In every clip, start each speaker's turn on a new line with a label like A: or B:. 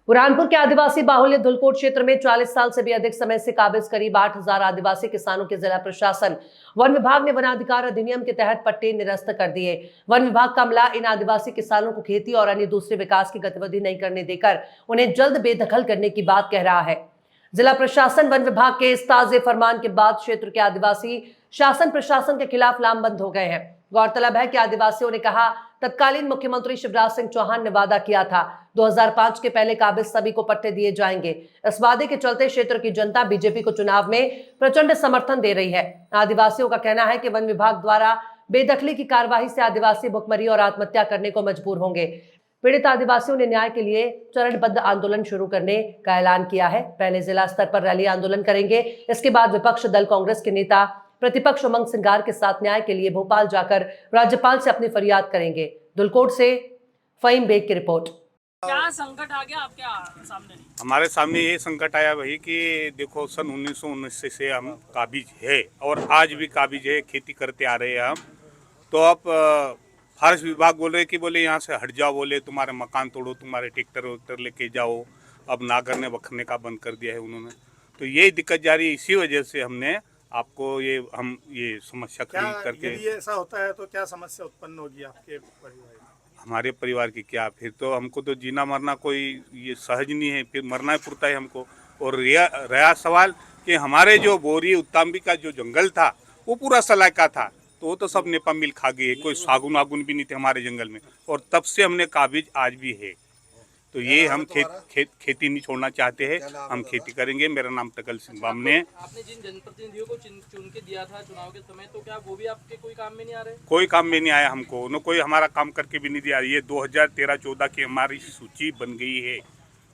A: बुरहानपुर के आदिवासी बाहुल्य धुलकोट क्षेत्र में 40 साल से भी अधिक समय से काबिज करीब 8,000 आदिवासी किसानों के जिला प्रशासन वन विभाग ने वनाधिकार अधिनियम के तहत पट्टे निरस्त कर दिए। वन विभाग का अमला इन आदिवासी किसानों को खेती और अन्य दूसरे विकास की गतिविधि नहीं करने देकर उन्हें जल्द बेदखल करने की बात कह रहा है। जिला प्रशासन वन विभाग के इस ताजे फरमान के बाद क्षेत्र के आदिवासी शासन प्रशासन के खिलाफ लामबंद हो गए हैं। गौरतलब है कि आदिवासियों ने कहा, तत्कालीन मुख्यमंत्री शिवराज सिंह चौहान ने वादा किया था 2005 के पहले काबिज सभी को पट्टे दिए जाएंगे। इस वादे के चलते क्षेत्र की जनता बीजेपी को चुनाव में प्रचंड समर्थन दे रही है। आदिवासियों का कहना है कि वन विभाग द्वारा बेदखली की कार्रवाई से आदिवासी भुखमरी और आत्महत्या करने को मजबूर होंगे। पीड़ित आदिवासियों ने न्याय के लिए चरणबद्ध आंदोलन शुरू करने का ऐलान किया है। पहले जिला स्तर पर रैली आंदोलन करेंगे, इसके बाद विपक्ष दल कांग्रेस के नेता प्रतिपक्ष उमंग सिंगार के साथ न्याय के लिए भोपाल जाकर राज्यपाल से अपनी फरियाद करेंगे। धुलकोट से फहीम बेग की रिपोर्ट।
B: क्या संकट आ गया आपके सामने?
C: हमारे सामने ये संकट आया भाई कि देखो सन 1919 से हम काबिज है और आज भी काबिज है, खेती करते आ रहे हैं हम। तो अब फॉरेस्ट विभाग बोल रहे कि बोले यहाँ से हट जाओ, बोले तुम्हारे मकान तोड़ो, तुम्हारे ट्रैक्टर वैक्टर लेके जाओ। अब नागर ने बखरने का बंद कर दिया है उन्होंने। तो यही दिक्कत जारी है, इसी वजह से हमने आपको ये समस्या खड़ी करके।
D: यदि ऐसा होता है तो क्या समस्या उत्पन्न होगी आपके परिवार?
C: हमारे परिवार की क्या, फिर तो हमको तो जीना मरना कोई ये सहज नहीं है, फिर मरना ही पड़ता है हमको। और रहा सवाल कि हमारे जो बोरी उत्ताम्बी का जो जंगल था वो पूरा सलाह का था, तो वो तो सब नेपा मिल खा गई है। कोई सागुन वागुन भी नहीं थे हमारे जंगल में, और तब से हमने काबिज आज भी है। तो ये हम खेती नहीं छोड़ना चाहते हैं, हम खेती करेंगे। मेरा नाम तकल सिंह बामने।
B: आपने जिन जनप्रतिनिधियों को चुन के दिया था चुनाव के समय, तो क्या वो भी आपके कोई काम में नहीं आ रहे?
C: कोई काम में नहीं आया हमको, उन्होंने कोई हमारा काम करके भी नहीं दिया। ये 2013-14 की हमारी सूची बन गई है,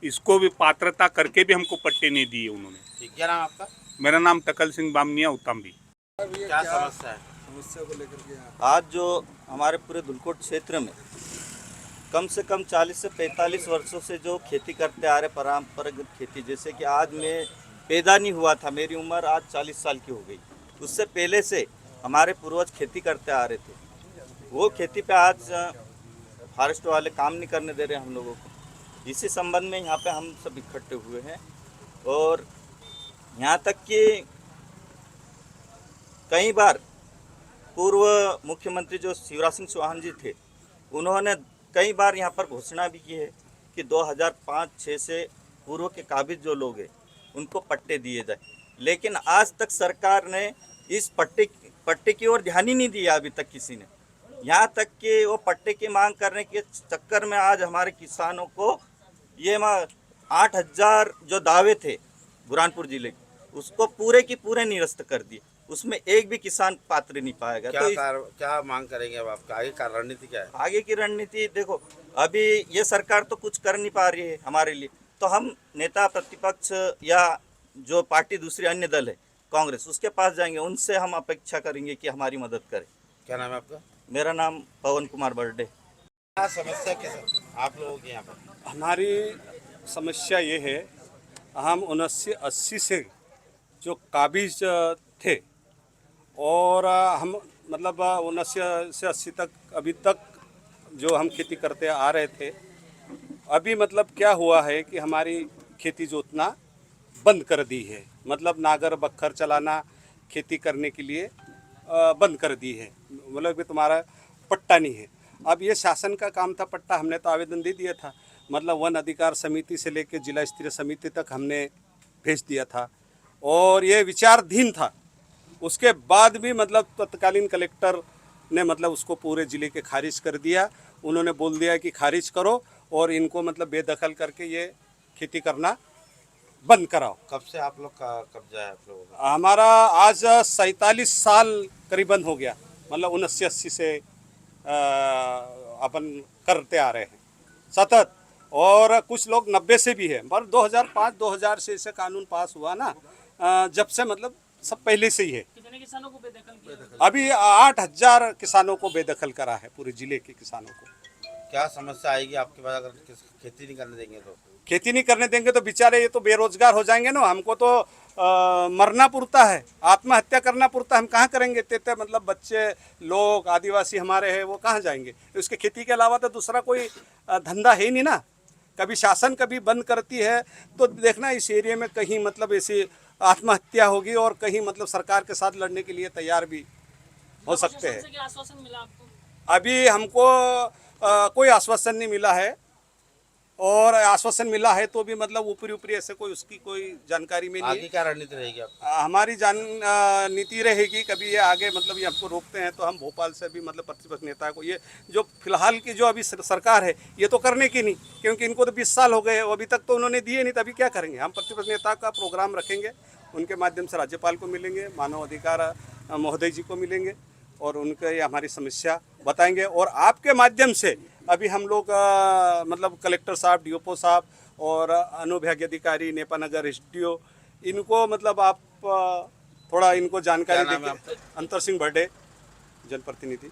C: इसको भी पात्रता करके भी हमको पट्टे नहीं दिए उन्होंने।
E: क्या नाम आपका?
C: मेरा नाम तकल सिंह बामनिया उत्ताम्बी।
E: क्या समस्या है?
D: समस्या को लेकर के
F: आज जो हमारे पूरे धुलकोट क्षेत्र में कम से कम 40 से 45 वर्षों से जो खेती करते आ रहे परंपरागत खेती, जैसे कि आज मैं पैदा नहीं हुआ था, मेरी उम्र आज 40 साल की हो गई। उससे पहले से हमारे पूर्वज खेती करते आ रहे थे। वो खेती पे आज फॉरेस्ट वाले काम नहीं करने दे रहे हम लोगों को। इसी संबंध में यहाँ पे हम सब इकट्ठे हुए हैं। और यहाँ तक कि कई बार पूर्व मुख्यमंत्री जो शिवराज सिंह चौहान जी थे, उन्होंने कई बार यहाँ पर घोषणा भी की है कि 2005-6 से पूर्व के काबिज जो लोग हैं उनको पट्टे दिए जाए, लेकिन आज तक सरकार ने इस पट्टे की ओर ध्यान ही नहीं दिया अभी तक किसी ने। यहाँ तक कि वो पट्टे की मांग करने के चक्कर में आज हमारे किसानों को ये 8,000 जो दावे थे बुरहानपुर जिले के, उसको पूरे की पूरे निरस्त कर दिए। उसमें एक भी किसान पात्र नहीं पाएगा।
E: क्या मांग करेंगे अब आपका? आगे का रणनीति क्या है?
F: आगे की रणनीति देखो, अभी ये सरकार तो कुछ कर नहीं पा रही है हमारे लिए, तो हम नेता प्रतिपक्ष या जो पार्टी दूसरी अन्य दल है कांग्रेस, उसके पास जाएंगे, उनसे हम अपेक्षा करेंगे कि हमारी मदद करें।
E: क्या नाम है आपका?
F: मेरा नाम पवन कुमार बर्डे।
E: क्या समस्या कैसे आप लोगों की यहाँ पर?
G: हमारी समस्या ये है, हम 1980 से जो काबिज थे और हम मतलब 19 से 80 तक अभी तक जो हम खेती करते आ रहे थे। अभी मतलब क्या हुआ है कि हमारी खेती जोतना बंद कर दी है, मतलब नागर बखर चलाना खेती करने के लिए बंद कर दी है। मतलब कि तुम्हारा पट्टा नहीं है। अब ये शासन का काम था पट्टा, हमने तो आवेदन दे दिया था, मतलब वन अधिकार समिति से लेकर जिला स्तरीय समिति तक हमने भेज दिया था और ये विचाराधीन था। उसके बाद भी मतलब तत्कालीन कलेक्टर ने मतलब उसको पूरे ज़िले के खारिज कर दिया। उन्होंने बोल दिया कि खारिज करो और इनको मतलब बेदखल करके ये खेती करना बंद कराओ।
E: कब से आप लोग का कब्जा है आप लोगों का?
G: हमारा आज 47 साल करीबन हो गया, मतलब 1980 से अपन करते आ रहे हैं सतत। और कुछ लोग 90 से भी है, पर 2005-2000 से इसे कानून पास हुआ ना, जब से मतलब सब पहले से ही है।
B: कितने किसानों को बेदखल किया?
G: अभी 8,000 किसानों को बेदखल करा है, पूरे जिले के किसानों को।
E: क्या समस्या आएगी आपके पास अगर खेती नहीं करने देंगे तो?
G: खेती नहीं करने देंगे तो बेचारे ये तो बेरोजगार हो जाएंगे ना। हमको तो मरना पड़ता है, आत्महत्या करना पड़ता है। हम कहाँ करेंगे? तेते मतलब बच्चे लोग आदिवासी हमारे हैं, वो कहाँ जाएंगे? उसके खेती के अलावा तो दूसरा कोई धंधा है ही नहीं ना। कभी शासन कभी बंद करती है, तो देखना इस एरिया में कहीं मतलब ऐसी आत्महत्या होगी और कहीं मतलब सरकार के साथ लड़ने के लिए तैयार भी हो सकते हैं।
B: क्या आश्वासन मिला आपको?
G: अभी हमको कोई आश्वासन नहीं मिला है, और आश्वासन मिला है तो भी मतलब ऊपरी ऊपरी ऐसे कोई उसकी कोई जानकारी में नहीं
E: आगे
G: है।
E: क्या रणनीति रहेगी आपकी?
G: हमारी नीति रहेगी, कभी ये आगे मतलब ये हमको रोकते हैं तो हम भोपाल से भी मतलब प्रतिपक्ष नेता को, ये जो फिलहाल की जो अभी सरकार है ये तो करने की नहीं, क्योंकि इनको तो 20 साल हो गए, अभी तक तो उन्होंने दिए नहीं, तभी क्या करेंगे। हम प्रतिपक्ष नेता का प्रोग्राम रखेंगे, उनके माध्यम से राज्यपाल को मिलेंगे, मानव अधिकार महोदय जी को मिलेंगे और उनके हमारी समस्या बताएंगे। और आपके माध्यम से अभी हम लोग मतलब कलेक्टर साहब, डीओपो साहब और अनुविभागीय अधिकारी, नेपानगर एसडीओ, इनको मतलब आप थोड़ा इनको जानकारी
E: क्या नाम है
G: देंगे। अंतर सिंह बर्डे, जनप्रतिनिधि।